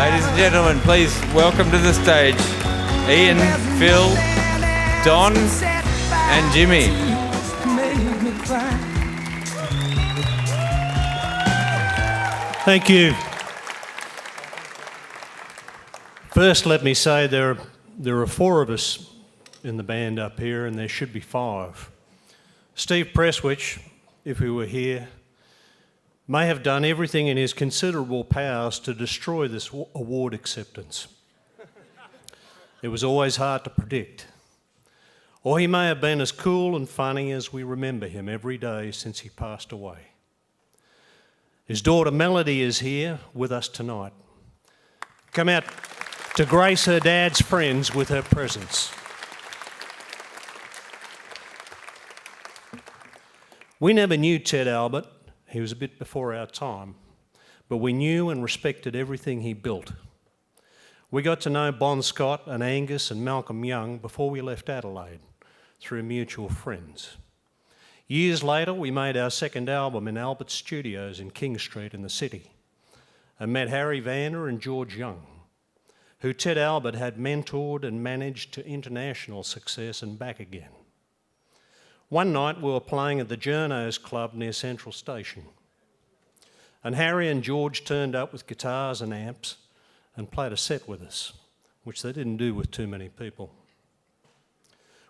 Ladies and gentlemen, please welcome to the stage Ian, Phil, Don and Jimmy. Thank you. First, let me say there are four of us in the band up here, and there should be five. Steve Presswich, if he were here, may have done everything in his considerable powers to destroy this award acceptance. It was always hard to predict. Or he may have been as cool and funny as we remember him every day since he passed away. His daughter Melody is here with us tonight. Come out to grace her dad's friends with her presence. We never knew Ted Albert. He was a bit before our time, but we knew and respected everything he built. We got to know Bon Scott and Angus and Malcolm Young before we left Adelaide through mutual friends. Years later, we made our second album in Albert Studios in King Street in the city and met Harry Vander and George Young, who Ted Albert had mentored and managed to international success and back again. One night we were playing at the Journos Club near Central Station, and Harry and George turned up with guitars and amps and played a set with us, which they didn't do with too many people.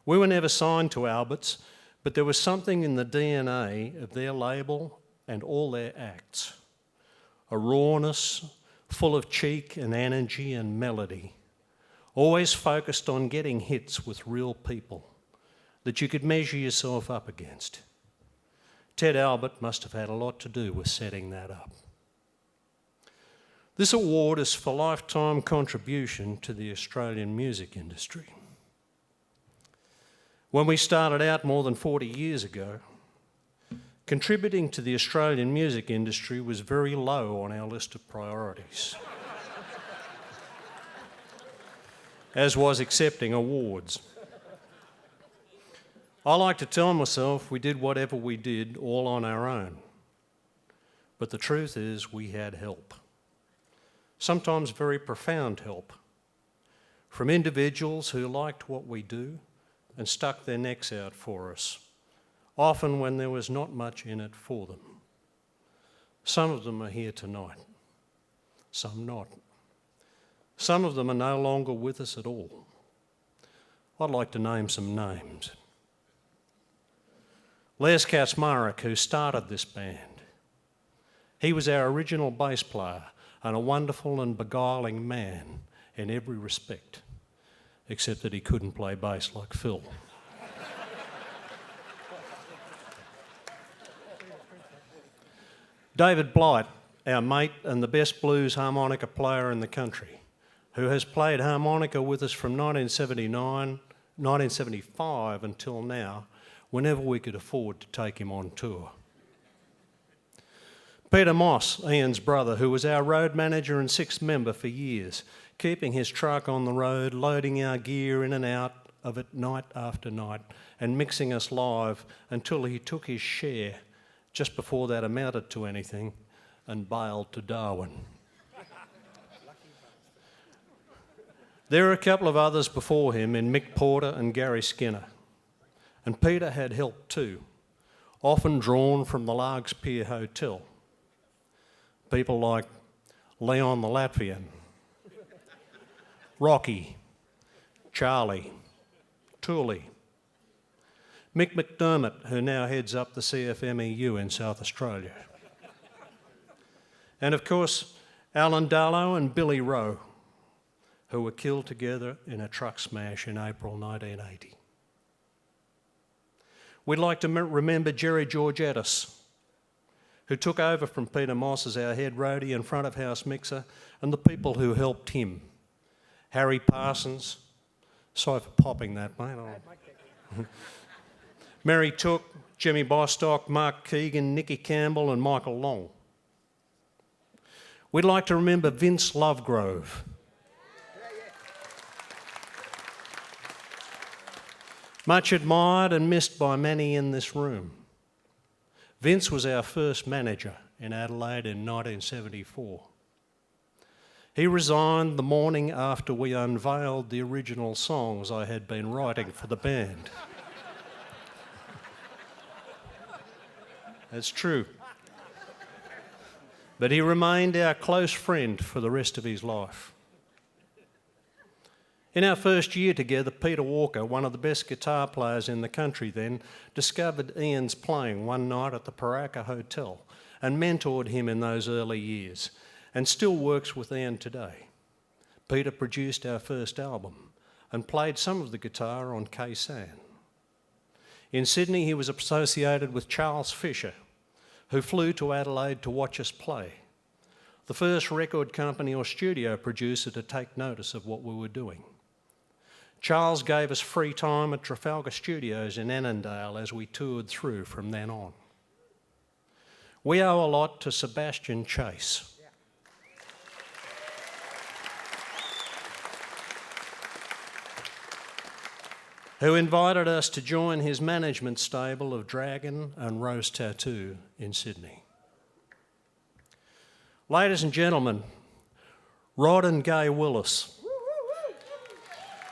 We were never signed to Albert's, but there was something in the DNA of their label and all their acts, a rawness full of cheek and energy and melody, always focused on getting hits with real people that you could measure yourself up against. Ted Albert must have had a lot to do with setting that up. This award is for lifetime contribution to the Australian music industry. When we started out more than 40 years ago, contributing to the Australian music industry was very low on our list of priorities, as was accepting awards. I like to tell myself we did whatever we did all on our own. But the truth is we had help. Sometimes very profound help from individuals who liked what we do and stuck their necks out for us, often when there was not much in it for them. Some of them are here tonight, some not. Some of them are no longer with us at all. I'd like to name some names. Les Kaczmarek, who started this band. He was our original bass player and a wonderful and beguiling man in every respect, except that he couldn't play bass like Phil. David Blight, our mate and the best blues harmonica player in the country, who has played harmonica with us from 1975 until now, whenever we could afford to take him on tour. Peter Moss, Ian's brother, who was our road manager and sixth member for years, keeping his truck on the road, loading our gear in and out of it night after night, and mixing us live until he took his share, just before that amounted to anything, and bailed to Darwin. There are a couple of others before him in Mick Porter and Gary Skinner. And Peter had help too, often drawn from the Largs Pier Hotel. People like Leon the Latvian, Rocky, Charlie, Tooley, Mick McDermott, who now heads up the CFMEU in South Australia. And of course, Alan Darlow and Billy Rowe, who were killed together in a truck smash in April 1980. We'd like to remember Jerry Georgettis, who took over from Peter Moss as our head roadie and front of house mixer, and the people who helped him. Harry Parsons, sorry for popping that, mate. Mary Took, Jimmy Bostock, Mark Keegan, Nicky Campbell and Michael Long. We'd like to remember Vince Lovegrove. Much admired and missed by many in this room. Vince was our first manager in Adelaide in 1974. He resigned the morning after we unveiled the original songs I had been writing for the band. That's true. But he remained our close friend for the rest of his life. In our first year together, Peter Walker, one of the best guitar players in the country then, discovered Ian's playing one night at the Paraka Hotel and mentored him in those early years, and still works with Ian today. Peter produced our first album and played some of the guitar on K-San. In Sydney, he was associated with Charles Fisher, who flew to Adelaide to watch us play, the first record company or studio producer to take notice of what we were doing. Charles gave us free time at Trafalgar Studios in Annandale as we toured through from then on. We owe a lot to Sebastian Chase. Who invited us to join his management stable of Dragon and Rose Tattoo in Sydney. Ladies and gentlemen, Rod and Gay Willis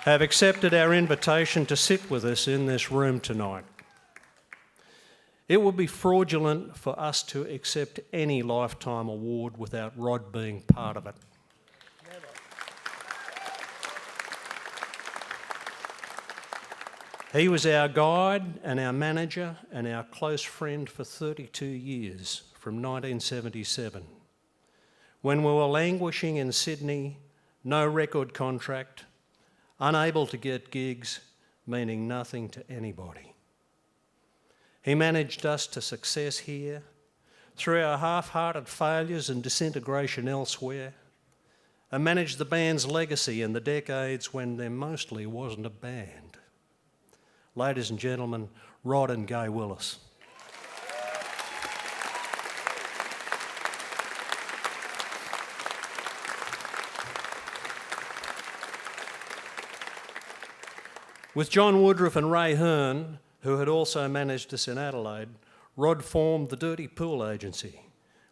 have accepted our invitation to sit with us in this room tonight. It would be fraudulent for us to accept any lifetime award without Rod being part of it. He was our guide and our manager and our close friend for 32 years, from 1977. When we were languishing in Sydney, no record contract, unable to get gigs, meaning nothing to anybody. He managed us to success here, through our half-hearted failures and disintegration elsewhere, and managed the band's legacy in the decades when there mostly wasn't a band. Ladies and gentlemen, Rod and Gay Willis. With John Woodruff and Ray Hearn, who had also managed us in Adelaide, Rod formed the Dirty Pool Agency,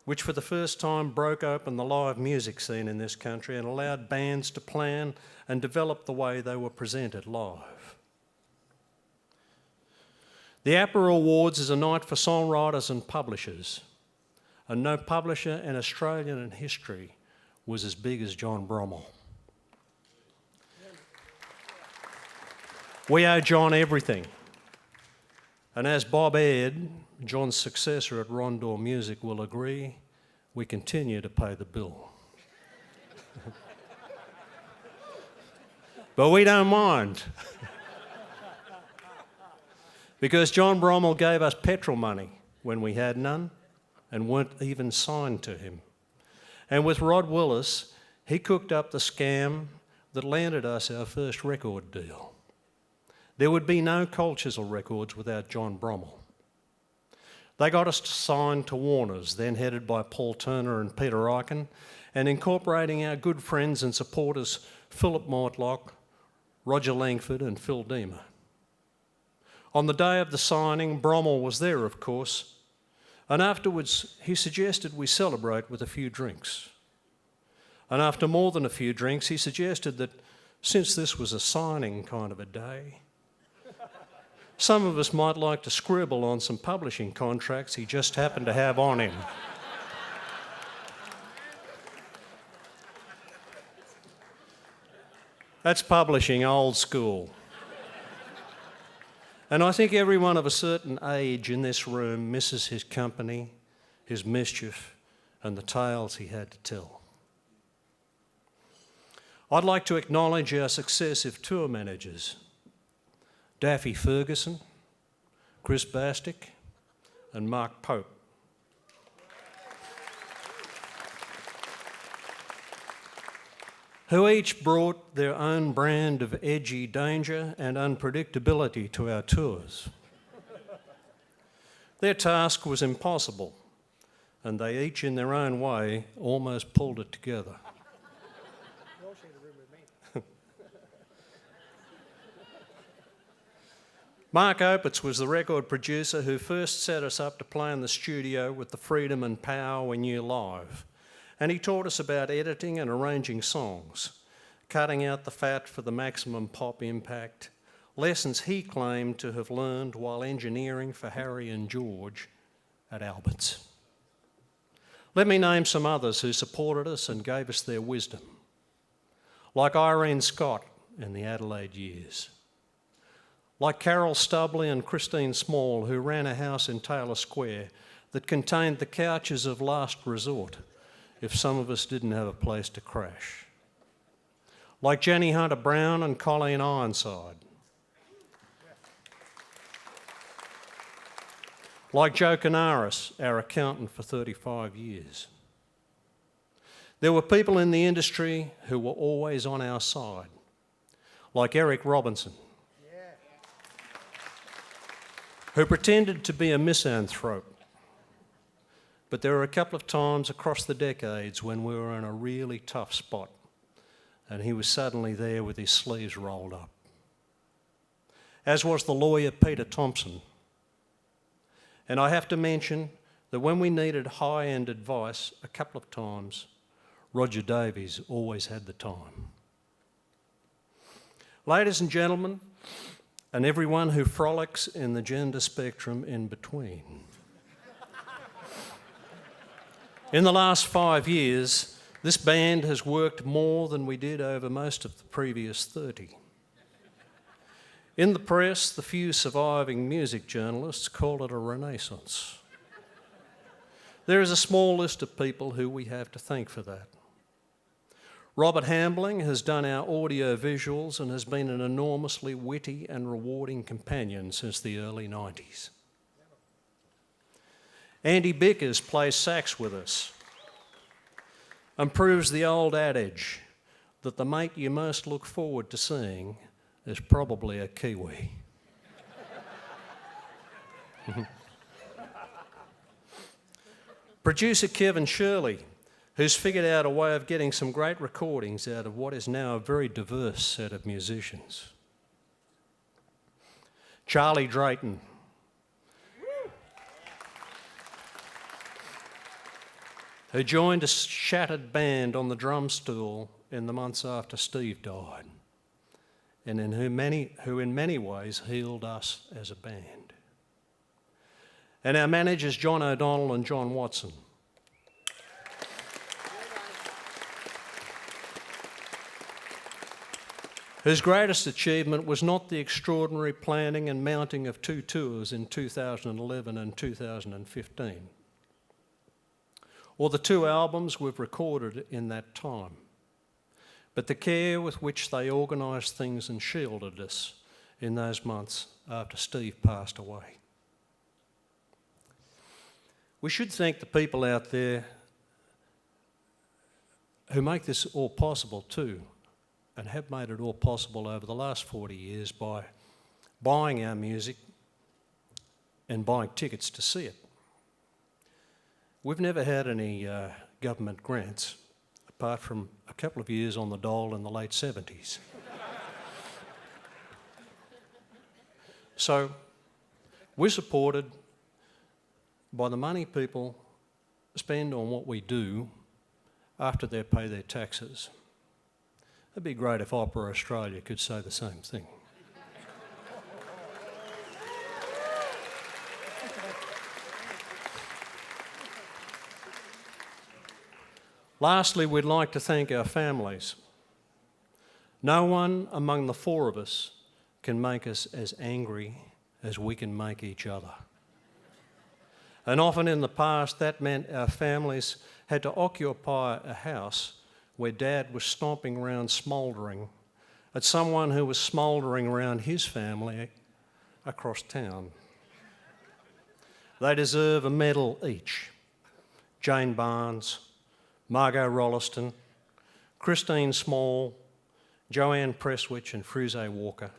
which for the first time broke open the live music scene in this country and allowed bands to plan and develop the way they were presented live. The APRA Awards is a night for songwriters and publishers, and no publisher in Australian history was as big as John Brommel. We owe John everything, and as Bob Aird, John's successor at Rondor Music, will agree, we continue to pay the bill. But we don't mind. Because John Brommel gave us petrol money when we had none and weren't even signed to him. And with Rod Willis, he cooked up the scam that landed us our first record deal. There would be no Cold Chisel records without John Brommel. They got us signed to Warner's, then headed by Paul Turner and Peter Eichen, and incorporating our good friends and supporters Philip Mortlock, Roger Langford and Phil Deemer. On the day of the signing, Brommel was there, of course, and afterwards he suggested we celebrate with a few drinks. And after more than a few drinks, he suggested that since this was a signing kind of a day, some of us might like to scribble on some publishing contracts he just happened to have on him. That's publishing old school. And I think everyone of a certain age in this room misses his company, his mischief, and the tales he had to tell. I'd like to acknowledge our successive tour managers, Daffy Ferguson, Chris Bastick, and Mark Pope. Who each brought their own brand of edgy danger and unpredictability to our tours. Their task was impossible, and they each in their own way almost pulled it together. Mark Opitz was the record producer who first set us up to play in the studio with the freedom and power we knew live, And he taught us about editing and arranging songs, cutting out the fat for the maximum pop impact, lessons he claimed to have learned while engineering for Harry and George at Albert's. Let me name some others who supported us and gave us their wisdom, like Irene Scott in the Adelaide years, like Carol Stubley and Christine Small, who ran a house in Taylor Square that contained the couches of last resort if some of us didn't have a place to crash, like Jenny Hunter-Brown and Colleen Ironside, like Joe Canaris, our accountant for 35 years. There were people in the industry who were always on our side, like Eric Robinson, who pretended to be a misanthrope. But there were a couple of times across the decades when we were in a really tough spot, and he was suddenly there with his sleeves rolled up. As was the lawyer Peter Thompson. And I have to mention that when we needed high-end advice a couple of times, Roger Davies always had the time. Ladies and gentlemen, and everyone who frolics in the gender spectrum in between. In the last 5 years, this band has worked more than we did over most of the previous 30. In the press, the few surviving music journalists call it a renaissance. There is a small list of people who we have to thank for that. Robert Hambling has done our audio visuals and has been an enormously witty and rewarding companion since the early 90s. Andy Bickers plays sax with us and proves the old adage that the mate you most look forward to seeing is probably a Kiwi. Producer Kevin Shirley, who's figured out a way of getting some great recordings out of what is now a very diverse set of musicians. Charlie Drayton, who joined a shattered band on the drum stool in the months after Steve died, and who in many ways healed us as a band. And our managers John O'Donnell and John Watson, whose greatest achievement was not the extraordinary planning and mounting of 2 tours in 2011 and 2015, or the 2 albums we've recorded in that time, but the care with which they organised things and shielded us in those months after Steve passed away. We should thank the people out there who make this all possible too, and have made it all possible over the last 40 years by buying our music and buying tickets to see it. We've never had any government grants, apart from a couple of years on the dole in the late 70s. So we're supported by the money people spend on what we do after they pay their taxes. It'd be great if APRA Australia could say the same thing. Lastly, we'd like to thank our families. No one among the 4 of us can make us as angry as we can make each other. And often in the past, that meant our families had to occupy a house where Dad was stomping around smouldering at someone who was smouldering around his family across town. They deserve a medal each. Jane Barnes, Margot Rolliston, Christine Small, Joanne Presswich and Fruze Walker,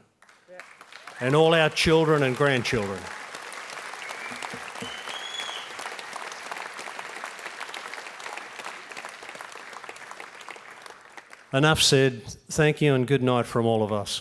and all our children and grandchildren. Enough said. Thank you and good night from all of us.